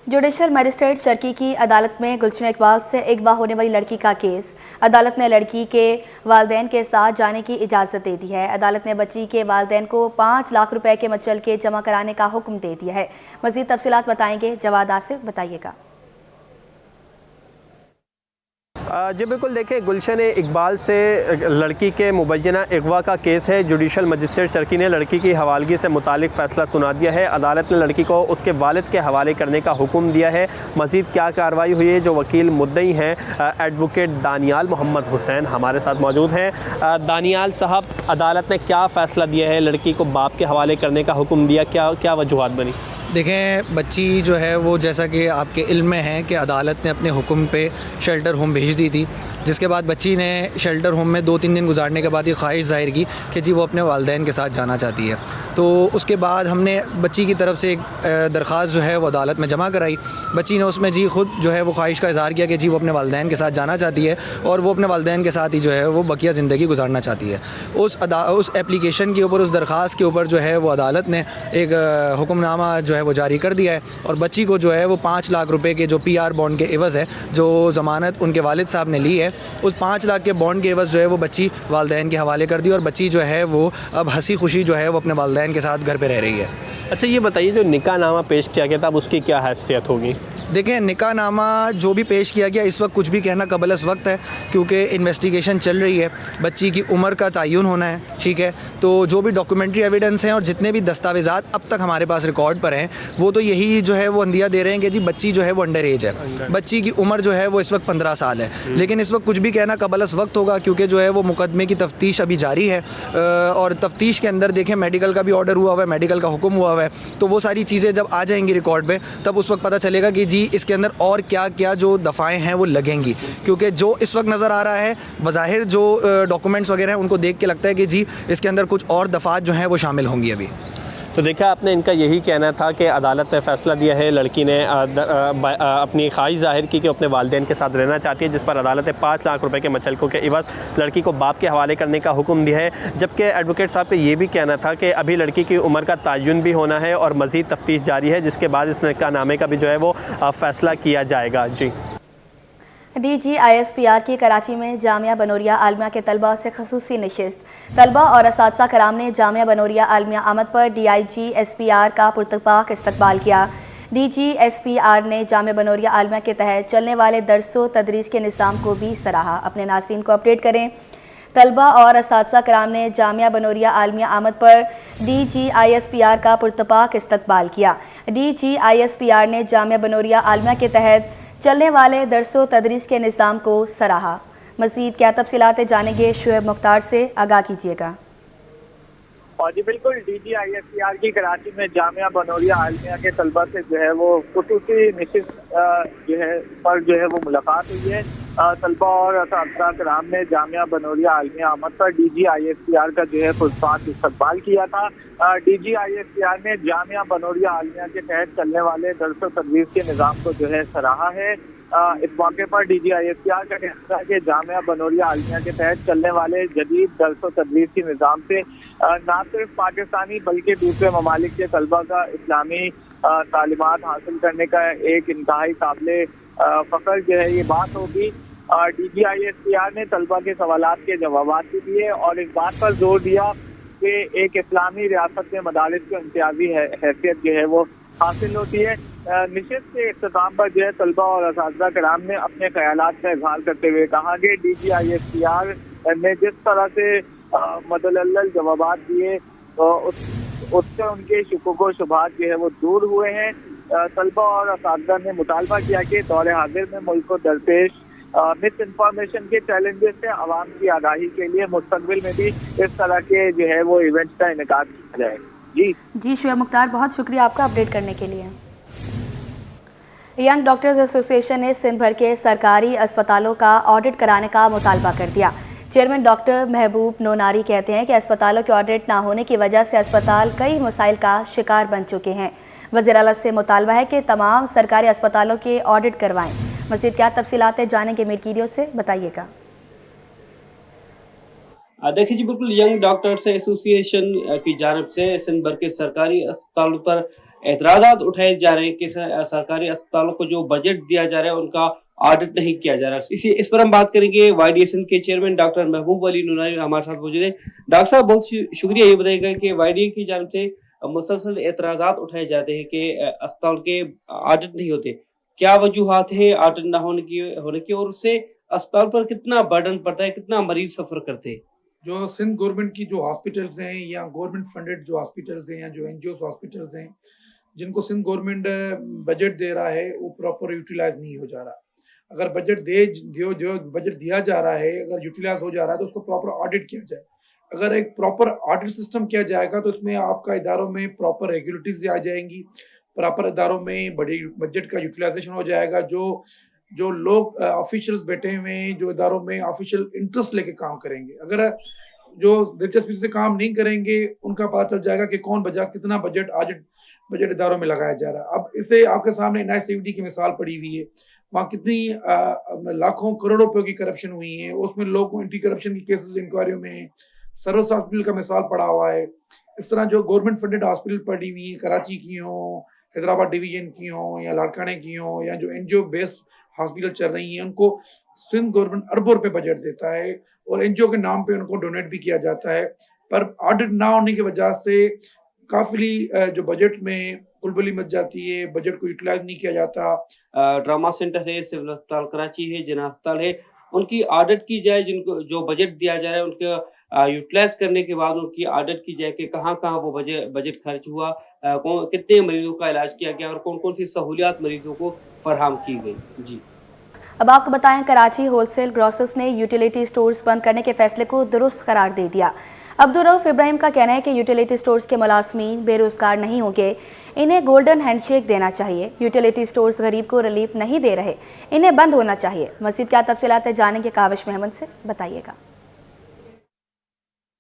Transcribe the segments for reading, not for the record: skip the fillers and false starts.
Judicial magistrate चरकी की अदालत में गुलशन इकबाल से अगवा होने वाली लड़की का केस। अदालत ने लड़की के वालिदैन के साथ जाने की इजाज़त दे दी है। अदालत ने बच्ची के वालिदैन को 5 लाख रुपए के मुचलके जमा कराने का हुक्म दे दिया है। मज़ीद तफसीलात बताएंगे जवाद आसिफ, बताइएगा। जी बिल्कुल, देखिए गुलशन इकबाल से लड़की के मुबैना अगवा का केस है। जुडिशल मजिस्ट्रेट चरकी ने लड़की की हवालगी से मुतालिक फ़ैसला सुना दिया है। अदालत ने लड़की को उसके वालिद के हवाले करने का हुक्म दिया है। मज़ीद क्या कार्रवाई हुई है, जो वकील मुद्दई हैं एडवोकेट दानियाल मोहम्मद हुसैन हमारे साथ मौजूद हैं। दानियाल साहब, अदालत ने क्या फ़ैसला दिया है, लड़की को बाप के हवाले करने का हुक्म दिया, क्या क्या वजूहात बनी? देखें, बच्ची जो है वो जैसा कि आपके इल्म में है कि अदालत ने अपने हुक्म पे शेल्टर होम भेज दी थी, जिसके बाद बच्ची ने शेल्टर होम में 2-3 दिन गुजारने के बाद ये ख्वाहिश ज़ाहिर की कि जी वो अपने वालिदैन के साथ जाना चाहती है। तो उसके बाद हमने बच्ची की तरफ से एक दरख्वास्त जो है वो अदालत में जमा कराई। बच्ची ने उसमें जी ख़ुद जो है वो ख्वाहिश का इज़हार किया कि जी वो अपने वालिदैन के साथ जाना चाहती है और वो अपने वालिदैन के साथ ही जो है वो बकिया ज़िंदगी गुजारना चाहती है। उस एप्लीकेशन के ऊपर, उस दरख्वास्त के ऊपर जो है वो अदालत ने एक हुक्मनामा जो है वो जारी कर दिया है और बच्ची को जो है वो 5 लाख रुपए के जो PR बॉन्ड के एवज़ है, जो ज़मानत उनके वालिद साहब ने ली है, उस 5 लाख के बॉन्ड के एवज़ जो है वो बच्ची वालिदैन के हवाले कर दी और बच्ची जो है वो अब हंसी खुशी जो है वो अपने वालिदैन के साथ घर पे रह रही है। अच्छा, ये बताइए, जो निकाह नामा पेश किया गया था अब उसकी क्या हैसियत होगी? देखें, निकाह नामा जो भी पेश किया गया, इस वक्त कुछ भी कहना कबल अस वक्त है, क्योंकि इन्वेस्टिगेशन चल रही है। बच्ची की उम्र का तयन होना है, ठीक है। तो जो भी डॉक्यूमेंट्री एविडेंस हैं और जितने भी दस्तावेज़ात अब तक हमारे पास रिकॉर्ड पर हैं, वो तो यही जो है वो अंदिया दे रहे हैं कि जी बच्ची जो है वो अंडर एज है। बच्ची की उम्र जो है वो इस वक्त 15 साल है, लेकिन इस वक्त कुछ भी कहना कबल अस वक्त होगा, क्योंकि जो है वो मुकदमे की तफ्तीश अभी जारी है और तफ्तीश के अंदर देखें मेडिकल का भी ऑर्डर हुआ हुआ है, मेडिकल का हुक्म हुआ हुआ है। तो वो सारी चीज़ें जब आ जाएंगी रिकॉर्ड पे, तब उस वक्त पता चलेगा कि जी इसके अंदर और क्या क्या जो दफ़ाएं हैं वो लगेंगी, क्योंकि जो इस वक्त नज़र आ रहा है बज़ाहिर जो डॉक्यूमेंट्स वगैरह हैं उनको देख के लगता है कि जी इसके अंदर कुछ और दफ़ात जो हैं वो शामिल होंगी अभी। तो देखा आपने, इनका यही कहना था कि अदालत ने फ़ैसला दिया है, लड़की ने अपनी ख्वाहिश ज़ाहिर की कि अपने वालिदैन के साथ रहना चाहती है, जिस पर अदालत ने 5 लाख रुपए के मचलकों के इवज़ लड़की को बाप के हवाले करने का हुक्म दिया है। जबकि एडवोकेट साहब का ये भी कहना था कि अभी लड़की की उम्र का तयन भी होना है और मज़ीद तफ्तीश जारी है, जिसके बाद इस निकाहनामे का भी जो है वो फ़ैसला किया जाएगा। जी। DGISPR की कराची में जामिया बनोरिया आलमिया के तलबा से खसूसी नशिस्त। तलबा और असातिज़ा कराम ने जामिया बनोरिया आलमिया आमद पर DIGSPR का पुरतपाक इस्तकबाल किया। DGSPR ने जामिया बनोरिया आलमिया के तहत चलने वाले दरसो तदरीस के निज़ाम को भी सराहा। अपने नाज़रीन को अपडेट करें। तलबा और असातिज़ा कराम ने जामिया बनोरिया आलमिया आमद पर DGISPR का पुरतपाक इस्तकबाल किया। DGISPR ने जामिया बनोरिया आलमिया के तहत चलने वाले दरसो तदरीस के निज़ाम को सराहा। मज़ीद क्या तफसीलात जानेंगे, शुएब मुख्तार से आगाह कीजिएगा। और जी बिल्कुल, DGISPR की कराची में जामिया बनोरिया आलमिया के तलबा से जो है वो खुसूसी निशिस्त जो है वो मुलाकात हुई है। तलबा और असातिज़ा कराम ने जामिया बनोरिया आलमिया आमद पर DGISPR का जो है पुरस्कार इस्तकबाल किया था। DGISPR ने जामिया बनोरिया आलमिया के तहत चलने वाले दरसो तदरीस के निज़ाम को जो है सराहा है। इस मौके पर DGISPR का कहना है कि जामिया बनोरिया आलमिया के तहत चलने वाले जदीद दरसो तदरीस के निज़ाम से न सिर्फ पाकिस्तानी बल्कि दूसरे ममालिक के तलबा का इस्लामी तालीमात हासिल करने का एक इंतहाई काबिल फ़ख्र जो है ये बात होगी। DGISPR ने तलबा के सवालात के जवाबात भी दिए और इस बात पर जोर दिया कि एक इस्लामी रियासत में मदारिस को इम्तियाजी हैसियत जो है वो हासिल होती है। निशिस्त के इख्तिताम पर जो है तलबा और असातिज़ा कराम ने अपने ख्यालात का इजहार करते हुए कहा कि DGISPR ने जिस तरह से मुतअल्लिल जवाबात दिए उससे उनके शुकूक व शुबहात जो है वो दूर हुए हैं। तलबा और असातिज़ा ने मुतालबा किया कि दौर हाजिर में मुल्क को दरपेश मिस इन्फॉर्मेशन के चैलेंजेस से आवाम की आगाही के लिए मुस्तकबिल में भी इस तरह के जो है वो इवेंट्स का इनेकाद किया जाए। जी शुएब मुख्तार, बहुत शुक्रिया आपका अपडेट करने के लिए। यंग डॉक्टर्स एसोसिएशन ने सिंध भर के सरकारी अस्पतालों का ऑडिट कराने का मुतालबा कर दिया। चेयरमैन डॉक्टर महबूब नोनारी कहते हैं कि अस्पतालों के ऑडिट ना होने की वजह से अस्पताल कई मसाइल का शिकार बन चुके हैं। वज़ीर आला से मुतालबा है कि तमाम सरकारी अस्पतालों के ऑडिट करवाएं। मज़ीद क्या तफसीलात जानेंगे मीडिया से, बताइएगा। देखिए जी, बिल्कुल यंग डॉक्टर्स एसोसिएशन की जानिब से सिंध भर के सरकारी अस्पतालों पर एतराज़ात उठाए जा रहे हैं कि सरकारी अस्पतालों को जो बजट दिया जा रहा है उनका ऑडिट नहीं किया जा रहा। इस पर हम बात करेंगे। YDSN के चेयरमैन डॉक्टर महबूब अली नूनानी हमारे साथ मौजूद है। डॉक्टर साहब, बहुत शुक्रिया। ये बताइएगा कि YDA की जानिब से मुसलसल एतराज़ात उठाए जाते हैं कि अस्पताल के ऑडिट नहीं होते। क्या वजूहात है ऑडिट न होने की और उससे अस्पताल पर कितना बर्डन पड़ता है, कितना मरीज सफर करते हैं? जो सिंध गवर्नमेंट की जो हॉस्पिटल्स हैं या गवर्नमेंट फंडेड जो हॉस्पिटल्स हैं या जो NGOs हॉस्पिटल्स हैं जिनको सिंध गवर्नमेंट बजट दे रहा है वो प्रॉपर यूटिलाइज नहीं हो जा रहा। अगर बजट जो बजट दिया जा रहा है अगर यूटिलाइज हो जा रहा है तो उसको प्रॉपर ऑडिट किया जाए। अगर एक प्रॉपर ऑडिट सिस्टम किया जाएगा तो इसमें आपका इदारों में प्रॉपर रेगुलेटरीज आ जाएंगी, प्रॉपर इदारों में बड़ी बजट का यूटिलाइजेशन हो जाएगा। जो लोग ऑफिशियल्स बैठे हुए हैं जो इदारों में ऑफिशियल इंटरेस्ट लेके काम करेंगे, अगर जो दिलचस्पी से काम नहीं करेंगे उनका पता चल जाएगा कि कौन कितना बजट इदारों में लगाया जा रहा है। अब इससे आपके सामने NICVD की मिसाल पड़ी हुई है, वहाँ कितनी लाखों करोड़ों रुपयों की करप्शन हुई है, उसमें लोग एंटी करप्शन की केसेस इंक्वायरियों में सर्विस हॉस्पिटल का मिसाल पड़ा हुआ है। इस तरह जो गवर्नमेंट फंडेड हॉस्पिटल पड़ी हुई है, कराची की हो, हैदराबाद डिवीजन की हो या लाड़काने की हो या जो NGO बेस्ड हॉस्पिटल चल रही हैं उनको सिंध गवर्नमेंट अरबों रुपए बजट देता है और NGO के नाम पे उनको डोनेट भी किया जाता है, पर ऑडिट ना होने की वजह से काफी जो बजट में कुलबली मच जाती है, बजट को यूटिलाइज नहीं किया जाता। ट्रामा सेंटर है, सिविल अस्पताल कराची है, जिना अस्पताल है, उनकी ऑडिट की जाए। जिनको जो बजट दिया जा रहा है उनके यूटिलाइज करने के बाद उनकी ऑडिट की जाए कि कहाँ कहाँ वो बजट खर्च हुआ, कितने मरीजों का इलाज किया गया और कौन कौन सी सहूलियात मरीजों को फराहम की गई। जी, अब आपको बताएं, कराची होलसेल ग्रोसर्स ने यूटिलिटी स्टोर्स बंद करने के फैसले को दुरुस्त करार दे दिया। अब्दुर्रऊफ इब्राहिम का कहना है कि यूटिलिटी स्टोर्स के मुलाजमीन बेरोजगार नहीं होंगे, इन्हें गोल्डन हैंडशेक देना चाहिए। यूटिलिटी स्टोर्स गरीब को रिलीफ नहीं दे रहे, इन्हें बंद होना चाहिए। मज़ीद क्या तफसीलात जानेंगे काविश महमद से, बताइएगा।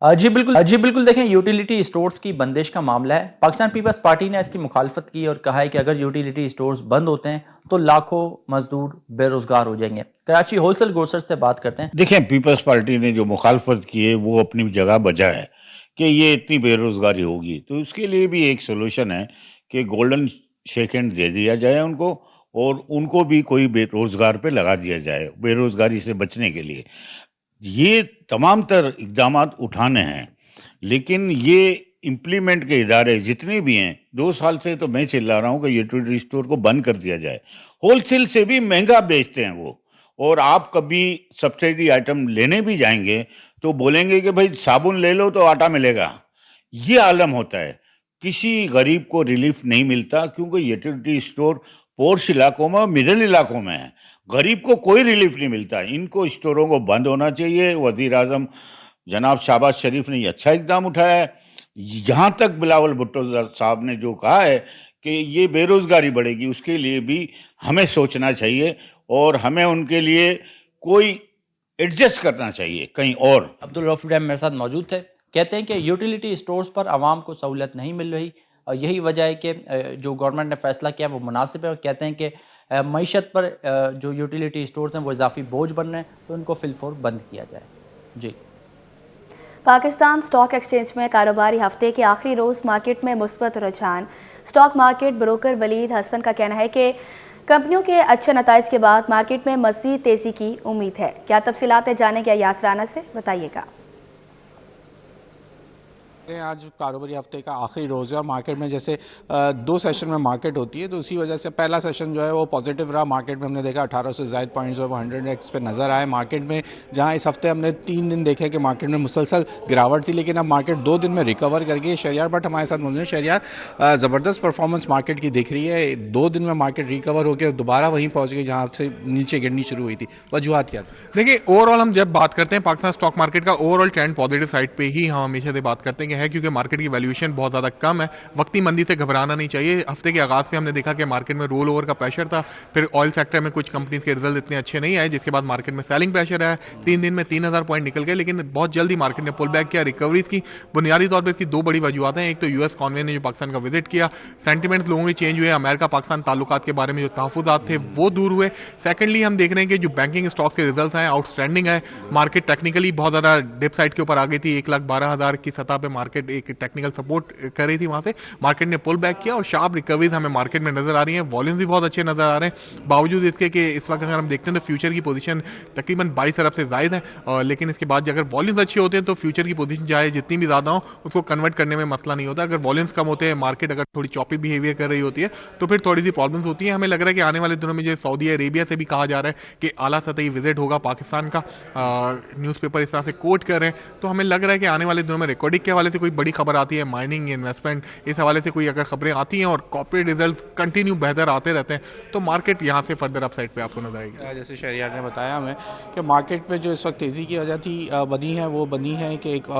जी बिल्कुल देखें, यूटिलिटी स्टोर्स की बंदिश का मामला है। पाकिस्तान पीपल्स पार्टी ने इसकी मुखालफत की और कहा है कि अगर यूटिलिटी स्टोर्स बंद होते हैं तो लाखों मजदूर बेरोजगार हो जाएंगे। कराची होलसेल ग्रोसर्स से बात करते हैं। देखें, पीपल्स पार्टी ने जो मुखालफत की है वो अपनी जगह बजा है कि ये इतनी बेरोजगारी होगी, तो उसके लिए भी एक सोल्यूशन है कि गोल्डन शेक हैंड दे दिया जाए उनको और उनको भी कोई बेरोजगार पे लगा दिया जाए बेरोजगारी से बचने के लिए। ये तमाम तर इक़दाम उठाने हैं, लेकिन ये इम्प्लीमेंट के इदारे जितने भी हैं, 2 साल से तो मैं चिल्ला रहा हूँ कि यूटिलिटी स्टोर को बंद कर दिया जाए। होलसेल से भी महंगा बेचते हैं वो, और आप कभी सब्सिडी आइटम लेने भी जाएंगे तो बोलेंगे कि भाई साबुन ले लो तो आटा मिलेगा। ये आलम होता है, किसी गरीब को रिलीफ नहीं मिलता क्योंकि यूटिलिटी स्टोर पोर्श इलाकों में, मिडिल इलाकों में है, गरीब को कोई रिलीफ नहीं मिलता। इनको स्टोरों को बंद होना चाहिए। वज़ीर आज़म जनाब शहबाज शरीफ ने ये अच्छा इक़दाम उठाया है। जहाँ तक बिलावल भुट्टो साहब ने जो कहा है कि ये बेरोज़गारी बढ़ेगी, उसके लिए भी हमें सोचना चाहिए और हमें उनके लिए कोई एडजस्ट करना चाहिए कहीं और। अब्दुर्रऊफ इब्राहिम मेरे साथ मौजूद थे, कहते हैं कि यूटिलिटी स्टोर्स पर आवाम को सहूलत नहीं मिल रही और यही वजह है कि जो गवर्नमेंट ने फैसला किया वो मुनासिब है। और कहते हैं कि मईशत पर जो यूटिलिटी स्टोर्स हैं वो इजाफी बोझ बन रहे हैं, तो उनको फिलफोर बंद किया जाए। जी, पाकिस्तान स्टॉक एक्सचेंज में कारोबारी हफ्ते के आखिरी रोज़ मार्केट में मुस्बत रुझान। Stock market broker Walid Hasan का कहना है कि कंपनियों के अच्छे नताइज के बाद मार्केट में मज़ीद तेज़ी की उम्मीद है। क्या तफसीलात जानेंगे यासराना से, बताइएगा। आज कारोबारी हफ्ते का आखिरी रोज़ है। मार्केट में जैसे 2 सेशन में मार्केट होती है, तो उसी वजह से पहला सेशन जो है वो पॉजिटिव रहा। मार्केट में हमने देखा 1800 से ज़ायद पॉइंट्स और 100x पे नज़र आए मार्केट में, जहां इस हफ्ते हमने 3 दिन देखे कि मार्केट में मुसलसल गिरावट थी, लेकिन अब मार्केट 2 दिन में रिकवर कर गई। शहरियार बट हमारे साथ मौजूद है। शहरियार, ज़बरदस्त परफॉर्मेंस मार्केट की दिख रही है। 2 दिन में मार्केट रिकवर होकर दोबारा वहीं पहुँच गई जहाँ से नीचे गिरनी शुरू हुई थी। वजूहत क्या? देखिए, ओवरऑल हम जब बात करते हैं पाकिस्तान स्टॉक मार्केट का ओवरऑल ट्रेंड पॉजिटिव साइड पे ही हम हमेशा से बात करते हैं क्योंकि मार्केट की वैल्यूएशन बहुत ज़्यादा कम है। वक्ती मंदी से घबराना नहीं चाहिए। हफ्ते के आगाज़ में हमने देखा कि मार्केट में रोल ओवर का प्रेशर था, फिर ऑयल सेक्टर में कुछ कंपनीज के रिजल्ट इतने अच्छे नहीं आए, जिसके बाद मार्केट में सेलिंग प्रेशर है। 3 दिन में 3000 पॉइंट निकल गए, लेकिन बहुत जल्दी मार्केट ने पुल बैक किया। रिकवरीज की बुनियादी तौर पर इसकी 2 बड़ी वजूहत हैं। एक तो US कॉन्वे ने जो पाकिस्तान का विजिट किया, सेंटिमेंट लोगों के चेंज हुए, अमेरिका पाकिस्तान ताल्लुकात के बारे में जो तहफ़्फ़ुज़ात थे वो दूर हुए। सेकेंडली हम देख रहे हैं कि जो बैंकिंग स्टॉक्स के रिजल्ट हैं आउटस्टैंडिंग है। मार्केट टेक्निकली बहुत ज़्यादा डिप साइड के ऊपर आ गई थी, 1,12,000 की सतह पर मार्केट एक टेक्निकल सपोर्ट कर रही थी, वहाँ से मार्केट ने पुल बैक किया और शार्प रिकवरीज हमें मार्केट में नजर आ रही हैं। वॉल्यूम्स भी बहुत अच्छे नजर आ रहे हैं, बावजूद इसके कि इस वक्त अगर हम देखते हैं तो फ्यूचर की पोजीशन तकरीबन 22 अरब से ज़ायद है, लेकिन इसके बाद अगर वॉल्यूम्स अच्छे होते हैं तो फ्यूचर की पोजीशन चाहे जितनी भी ज़्यादा हो उसको कन्वर्ट करने में मसला नहीं होता। अगर वॉल्यूम्स कम होते हैं, मार्केट अगर थोड़ी चॉपी बिहेवियर कर रही होती है तो फिर थोड़ी सी प्रॉब्लम्स होती हैं। हमें लग रहा है कि आने वाले दिनों में जो सऊदी अरेबिया से भी कहा जा रहा है कि आला सतही विजिट होगा पाकिस्तान का, न्यूज़पेपर इस तरह से कोट कर रहे हैं, तो हमें लग रहा है कि आने वाले दिनों में रिकॉर्डिंग के हवाले से कोई बड़ी खबर आती है, माइनिंग इन्वेस्टमेंट इस हवाले से कोई अगर खबरें आती हैं और कॉर्पोरेट रिजल्ट्स कंटिन्यू बेहतर आते रहते हैं तो मार्केट यहाँ से फर्दर अपसाइड पे आपको नजर आएगी। जैसे शहरियार ने बताया हमें कि मार्केट में जो इस वक्त तेज़ी की वजह थी बनी है, वो बनी है कि एक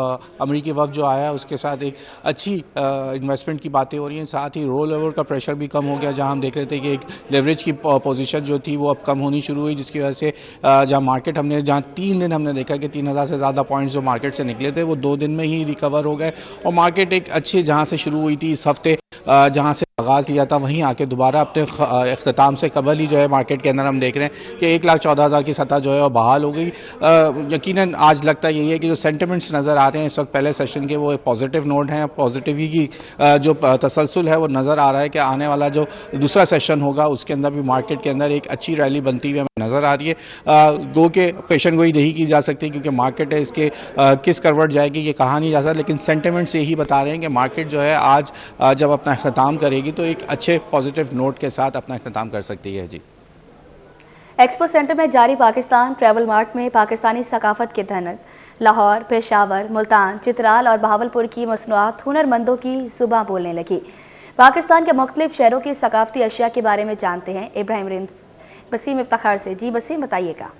अमरीकी वक्त जो आया उसके साथ एक अच्छी इन्वेस्टमेंट की बातें हो रही हैं, साथ ही रोल ओवर का प्रेशर भी कम हो गया, जहां हम देख रहे थे कि एक लेवरेज की पोजीशन जो थी वो अब कम होनी शुरू हुई, जिसकी वजह से जहां मार्केट हमने जहां 3 दिन हमने देखा कि 3000 से ज़्यादा पॉइंट्स जो मार्केट से निकले थे वो 2 दिन में ही रिकवर हो गए और मार्केट एक अच्छी जहां से शुरू हुई थी इस हफ्ते जहां से आगाज़ लिया था वहीं आके दोबारा अपने अख्ताम से कबल ही जो है मार्केट के अंदर हम देख रहे हैं कि 1,14,000 की सतह जो है वो बहाल हो गई। यकीनन आज लगता यही है कि जो सेंटिमेंट्स नज़र आ रहे हैं इस वक्त पहले सेशन के वो एक पॉजिटिव नोट हैं, पॉजिटिविटी की जो तसलसल है वो नज़र आ रहा है कि आने वाला जो दूसरा सेशन होगा उसके अंदर भी मार्केट के अंदर एक अच्छी रैली बनती हुई हमें नज़र आ रही है। गो के पेशन गोई नहीं की जा सकती क्योंकि मार्केट है इसके किस करवट जाएगी ये कहा नहीं जा सकता, लेकिन सेंटिमेंट्स यही बता रहे हैं कि मार्केट जो है आज जब अपना अख्ताम करेगी तो एक अच्छे पॉजिटिव नोट के साथ अपना अख्ताम कर सकती है। जी, एक्सपो सेंटर में जारी पाकिस्तान ट्रैवल मार्ट में पाकिस्तानी सकाफत के धनक लाहौर, पेशावर, मुल्तान, चित्राल और बहावलपुर की मसनूआत हुनरमंदों की जुबां बोलने लगी। पाकिस्तान के मुख्तलिफ शहरों की सकाफती अशिया के बारे में जानते हैं इब्राहिम रिंस बसीम इफ्तार से। जी बसीम, बताइएगा।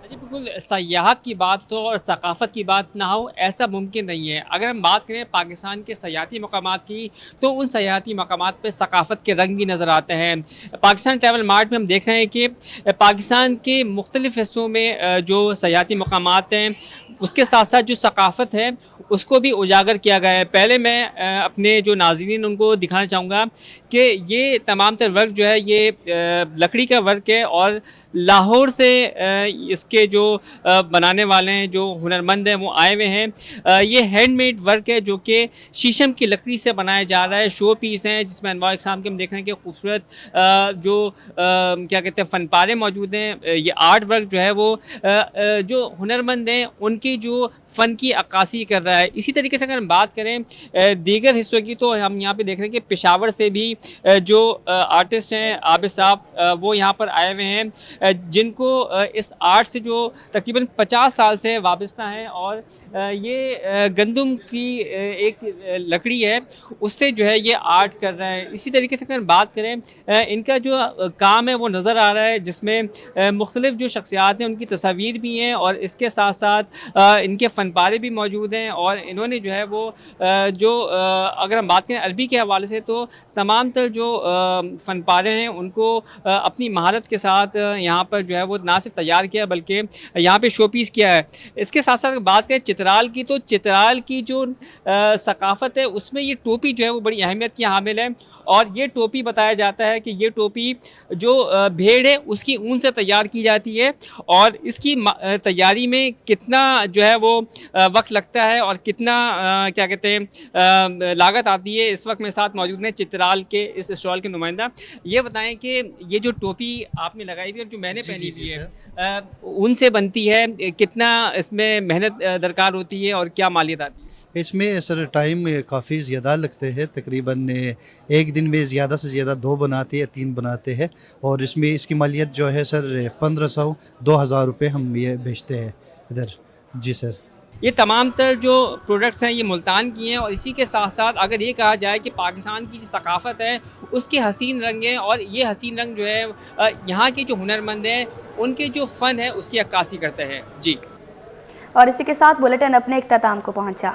जी बिल्कुल, सयाहत की बात तो और सकाफ़त की बात ना हो ऐसा मुमकिन नहीं है। अगर हम बात करें पाकिस्तान के सयाहती मकामात की तो उन सयाहती मकामात पे सकाफ़त के रंग भी नज़र आते हैं। पाकिस्तान ट्रैवल मार्ट में हम देख रहे हैं कि पाकिस्तान के मुख्तलिफ़ हिस्सों में जो सयाहती मकामात हैं उसके साथ साथ जो सकाफ़त है उसको भी उजागर किया गया है। पहले मैं अपने जो नाज़रीन उनको दिखाना चाहूँगा कि ये तमाम तर वर्क जो है ये लकड़ी का वर्क है और लाहौर से इसके जो बनाने वाले हैं जो हुनरमंद हैं वो आए हुए हैं। ये हैंडमेड वर्क है जो कि शीशम की लकड़ी से बनाया जा रहा है। शो पीस हैं जिसमें अनवार इकसाम के हम देख रहे हैं कि खूबसूरत जो क्या कहते हैं फनपारे मौजूद हैं। ये आर्ट वर्क जो है वो जो हुनरमंद हैं उनकी जो फ़न की अक्कासी कर रहा है। इसी तरीके से अगर हम बात करें दीगर हिस्सों की तो हम यहाँ पे देख रहे हैं कि पेशावर से भी जो आर्टिस्ट हैं आबिद साहब वो यहाँ पर आए हुए हैं जिनको इस आर्ट से जो तकरीबन 50 साल से वाबस्ता हैं और ये गंदम की एक लकड़ी है उससे जो है ये आर्ट कर रहे हैं। इसी तरीके से अगर बात करें इनका जो काम है वो नज़र आ रहा है जिसमें मुख्तलिफ जो शख्सियात हैं उनकी तस्वीर भी हैं और इसके साथ साथ इनके फनपारे भी मौजूद हैं और इन्होंने जो है वो जो अगर हम बात करें अरबी के हवाले से तो तमाम तर जो फनपारे हैं उनको अपनी महारत के साथ यहाँ पर जो है वो ना सिर्फ तैयार किया बल्कि यहाँ पे शो पीस किया है। इसके साथ साथ बात करें चित्राल की तो चित्राल की जो सकाफ़त है उसमें ये टोपी जो है वो बड़ी अहमियत की हामिल है और ये टोपी बताया जाता है कि ये टोपी जो भेड़ है उसकी ऊन से तैयार की जाती है और इसकी तैयारी में कितना जो है वो वक्त लगता है और कितना क्या कहते हैं लागत आती है। इस वक्त मेरे साथ मौजूद हैं चित्राल के इस स्टॉल के नुमाइंदा। ये बताएं कि ये जो टोपी आपने लगाई हुई है और जो मैंने पहनी हुई है ऊन से बनती है, कितना इसमें मेहनत दरकार होती है और क्या मालियत आती है? इसमें सर टाइम काफ़ी ज़्यादा लगते हैं, तकरीबन एक दिन में ज़्यादा से ज़्यादा 2 बनाते हैं 3 बनाते हैं और इसमें इसकी मालियत जो है सर 1500-2000 रुपये हम ये बेचते हैं इधर। जी सर, ये तमाम तर जो प्रोडक्ट्स हैं ये मुल्तान की हैं और इसी के साथ साथ अगर ये कहा जाए कि पाकिस्तान की जो सकाफ़त है उसके हसीन रंग हैं और ये हसीन रंग जो है यहाँ के जो हुनरमंद हैं उनके जो फ़न है उसकी अक्कासी करते हैं। जी, और इसी के साथ बुलेटिन अपने इख्तिताम को पहुँचा।